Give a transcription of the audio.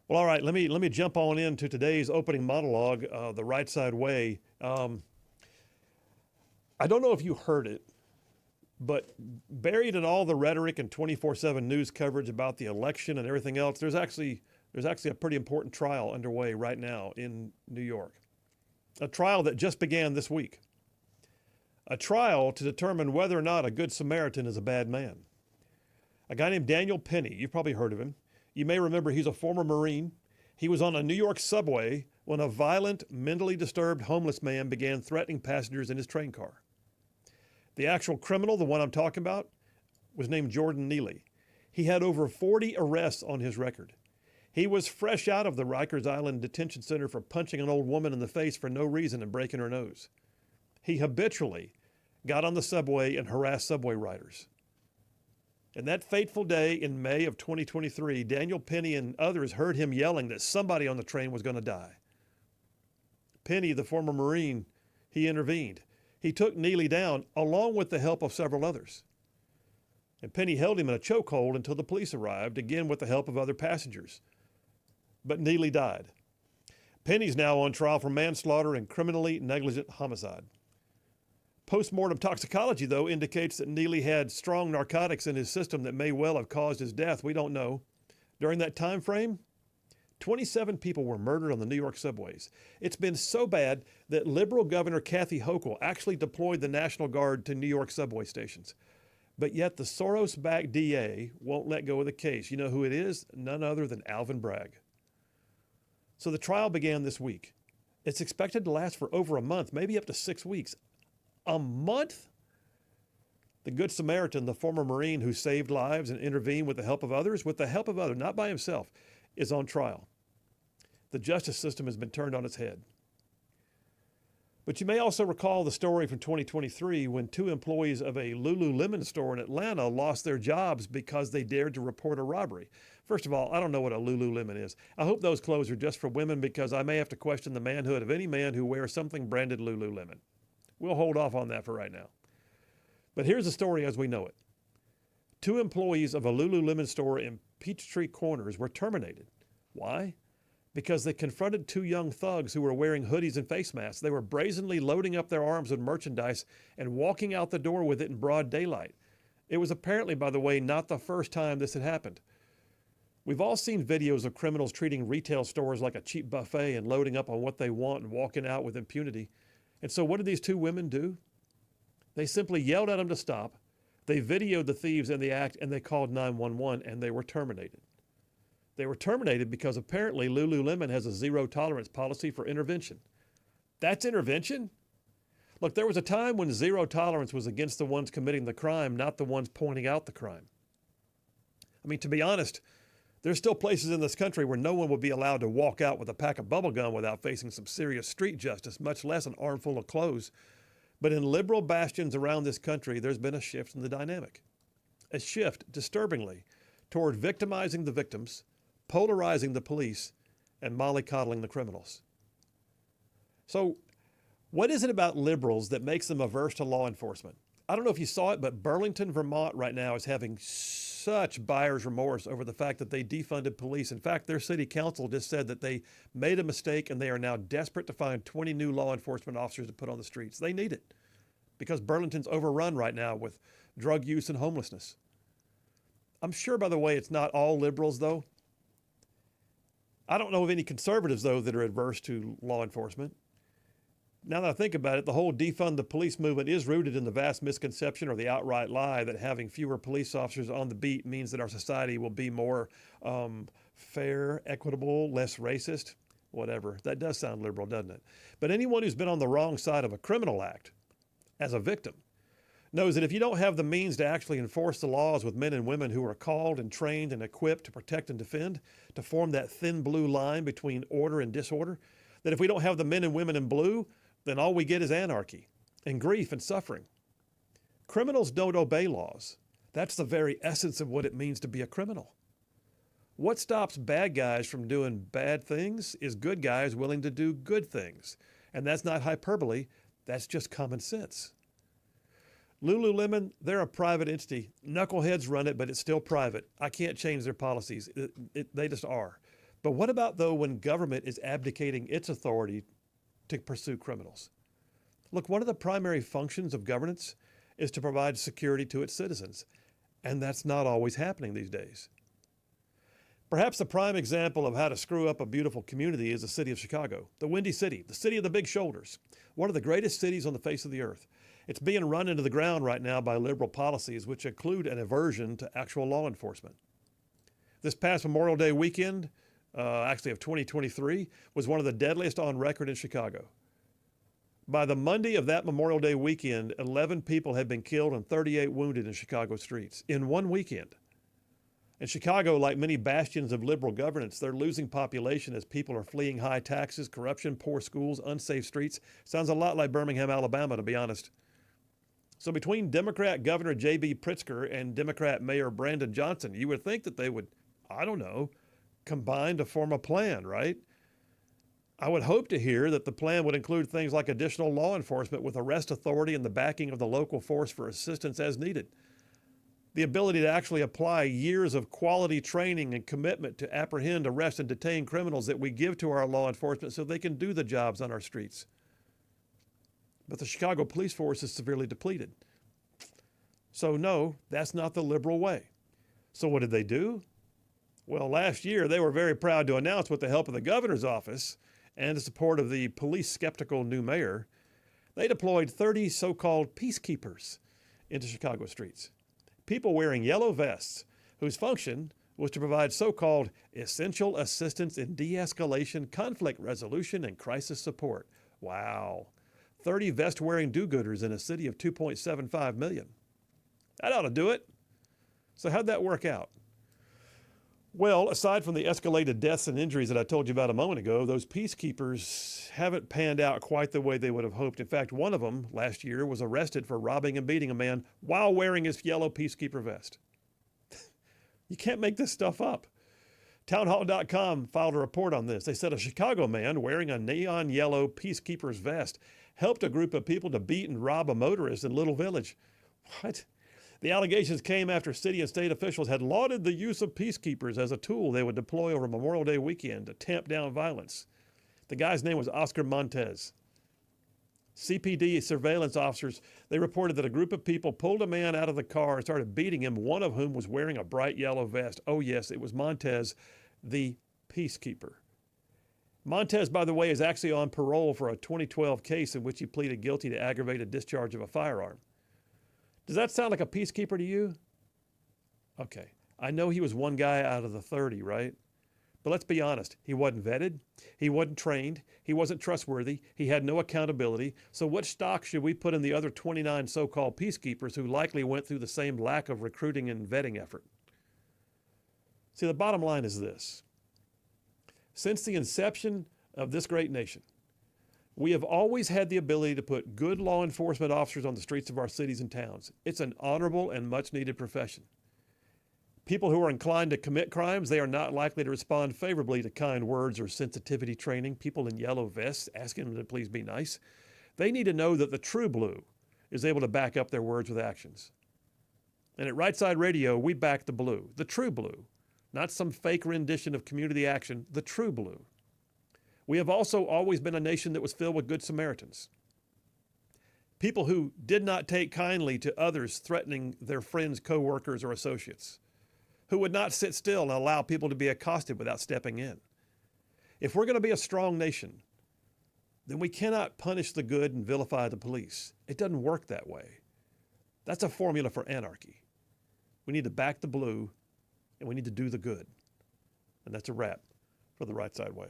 Well, all right. Let me jump on into today's opening monologue, the Rightside Way. I don't know if you heard it, but buried in all the rhetoric and 24/7 news coverage about the election and everything else, there's actually a pretty important trial underway right now in New York. A trial that just began this week. A trial to determine whether or not a good Samaritan is a bad man. A guy named Daniel Penny, you've probably heard of him. You may remember he's a former Marine. He was on a New York subway when a violent, mentally disturbed homeless man began threatening passengers in his train car. The actual criminal, the one I'm talking about, was named Jordan Neely. He had over 40 arrests on his record. He was fresh out of the Rikers Island Detention Center for punching an old woman in the face for no reason and breaking her nose. He habitually got on the subway and harassed subway riders. And that fateful day in May of 2023, Daniel Penny and others heard him yelling that somebody on the train was going to die. Penny, the former Marine, he intervened. He took Neely down along with the help of several others. And Penny held him in a chokehold until the police arrived, again with the help of other passengers. But Neely died. Penny's now on trial for manslaughter and criminally negligent homicide. Post-mortem toxicology, though, indicates that Neely had strong narcotics in his system that may well have caused his death. We don't know. During that time frame, 27 people were murdered on the New York subways. It's been so bad that liberal Governor Kathy Hochul actually deployed the National Guard to New York subway stations. But yet the Soros-backed DA won't let go of the case. You know who it is? None other than Alvin Bragg. So the trial began this week. It's expected to last for over a month, maybe up to 6 weeks. A month? The Good Samaritan, the former Marine who saved lives and intervened with the help of others, not by himself, is on trial. The justice system has been turned on its head. But you may also recall the story from 2023 when 2 employees of a Lululemon store in Atlanta lost their jobs because they dared to report a robbery. First of all, I don't know what a Lululemon is. I hope those clothes are just for women because I may have to question the manhood of any man who wears something branded Lululemon. We'll hold off on that for right now. But here's the story as we know it. 2 employees of a Lululemon store in Peachtree Corners were terminated. Why? Because they confronted 2 young thugs who were wearing hoodies and face masks. They were brazenly loading up their arms with merchandise and walking out the door with it in broad daylight. It was apparently, by the way, not the first time this had happened. We've all seen videos of criminals treating retail stores like a cheap buffet and loading up on what they want and walking out with impunity. And so what did these 2 women do? They simply yelled at them to stop. They videoed the thieves in the act and they called 911 and they were terminated. They were terminated because apparently Lululemon has a zero tolerance policy for intervention. That's intervention? Look, there was a time when zero tolerance was against the ones committing the crime, not the ones pointing out the crime. I mean, to be honest, there's still places in this country where no one would be allowed to walk out with a pack of bubble gum without facing some serious street justice, much less an armful of clothes. But in liberal bastions around this country, there's been a shift in the dynamic. A shift, disturbingly, toward victimizing the victims, polarizing the police, and mollycoddling the criminals. So, what is it about liberals that makes them averse to law enforcement? I don't know if you saw it, but Burlington, Vermont right now is having such buyer's remorse over the fact that they defunded police. In fact, their city council just said that they made a mistake and they are now desperate to find 20 new law enforcement officers to put on the streets. They need it because Burlington's overrun right now with drug use and homelessness. I'm sure, by the way, it's not all liberals, though. I don't know of any conservatives, though, that are adverse to law enforcement. Now that I think about it, the whole defund the police movement is rooted in the vast misconception or the outright lie that having fewer police officers on the beat means that our society will be more fair, equitable, less racist, whatever. That does sound liberal, doesn't it? But anyone who's been on the wrong side of a criminal act as a victim knows that if you don't have the means to actually enforce the laws with men and women who are called and trained and equipped to protect and defend, to form that thin blue line between order and disorder, that if we don't have the men and women in blue, then all we get is anarchy and grief and suffering. Criminals don't obey laws. That's the very essence of what it means to be a criminal. What stops bad guys from doing bad things is good guys willing to do good things. And that's not hyperbole, that's just common sense. Lululemon, they're a private entity. Knuckleheads run it, but it's still private. I can't change their policies. They just are. But what about, though, when government is abdicating its authority to pursue criminals? Look, one of the primary functions of governance is to provide security to its citizens, and that's not always happening these days. Perhaps the prime example of how to screw up a beautiful community is the city of Chicago, the Windy City, the city of the big shoulders, one of the greatest cities on the face of the earth. It's being run into the ground right now by liberal policies, which include an aversion to actual law enforcement. This past Memorial Day weekend, actually of 2023, was one of the deadliest on record in Chicago. By the Monday of that Memorial Day weekend, 11 people had been killed and 38 wounded in Chicago streets in one weekend. In Chicago, like many bastions of liberal governance, they're losing population as people are fleeing high taxes, corruption, poor schools, unsafe streets. Sounds a lot like Birmingham, Alabama, to be honest. So between Democrat Governor J.B. Pritzker and Democrat Mayor Brandon Johnson, you would think that they would, combine to form a plan, right? I would hope to hear that the plan would include things like additional law enforcement with arrest authority and the backing of the local force for assistance as needed. The ability to actually apply years of quality training and commitment to apprehend, arrest, and detain criminals that we give to our law enforcement so they can do the jobs on our streets. But the Chicago police force is severely depleted. So no, that's not the liberal way. So what did they do? Well, last year they were very proud to announce, with the help of the governor's office and the support of the police-skeptical new mayor, they deployed 30 so-called peacekeepers into Chicago streets. People wearing yellow vests whose function was to provide so-called essential assistance in de-escalation, conflict resolution, and crisis support. Wow. 30 vest-wearing do-gooders in a city of 2.75 million. That ought to do it. So how'd that work out? Well, aside from the escalated deaths and injuries that I told you about a moment ago, those peacekeepers haven't panned out quite the way they would have hoped. In fact, one of them last year was arrested for robbing and beating a man while wearing his yellow peacekeeper vest. You can't make this stuff up. Townhall.com filed a report on this. They said a Chicago man wearing a neon yellow peacekeeper's vest helped a group of people to beat and rob a motorist in Little Village. What? The allegations came after city and state officials had lauded the use of peacekeepers as a tool they would deploy over Memorial Day weekend to tamp down violence. The guy's name was Oscar Montez. CPD surveillance officers, they reported that a group of people pulled a man out of the car and started beating him, one of whom was wearing a bright yellow vest. Oh yes, it was Montez, the peacekeeper. Montez, by the way, is actually on parole for a 2012 case in which he pleaded guilty to aggravated discharge of a firearm. Does that sound like a peacekeeper to you? Okay, I know he was one guy out of the 30, right? But let's be honest, he wasn't vetted, he wasn't trained, he wasn't trustworthy, he had no accountability. So what stock should we put in the other 29 so-called peacekeepers who likely went through the same lack of recruiting and vetting effort? See, the bottom line is this. Since the inception of this great nation, we have always had the ability to put good law enforcement officers on the streets of our cities and towns. It's an honorable and much-needed profession. People who are inclined to commit crimes, they are not likely to respond favorably to kind words or sensitivity training. People in yellow vests asking them to please be nice. They need to know that the true blue is able to back up their words with actions. And at Rightside Radio, we back the blue, the true blue, not some fake rendition of community action, the true blue. We have also always been a nation that was filled with good Samaritans. People who did not take kindly to others threatening their friends, co-workers, or associates. Who would not sit still and allow people to be accosted without stepping in. If we're going to be a strong nation, then we cannot punish the good and vilify the police. It doesn't work that way. That's a formula for anarchy. We need to back the blue, and we need to do the good. And that's a wrap for the Right Side Way.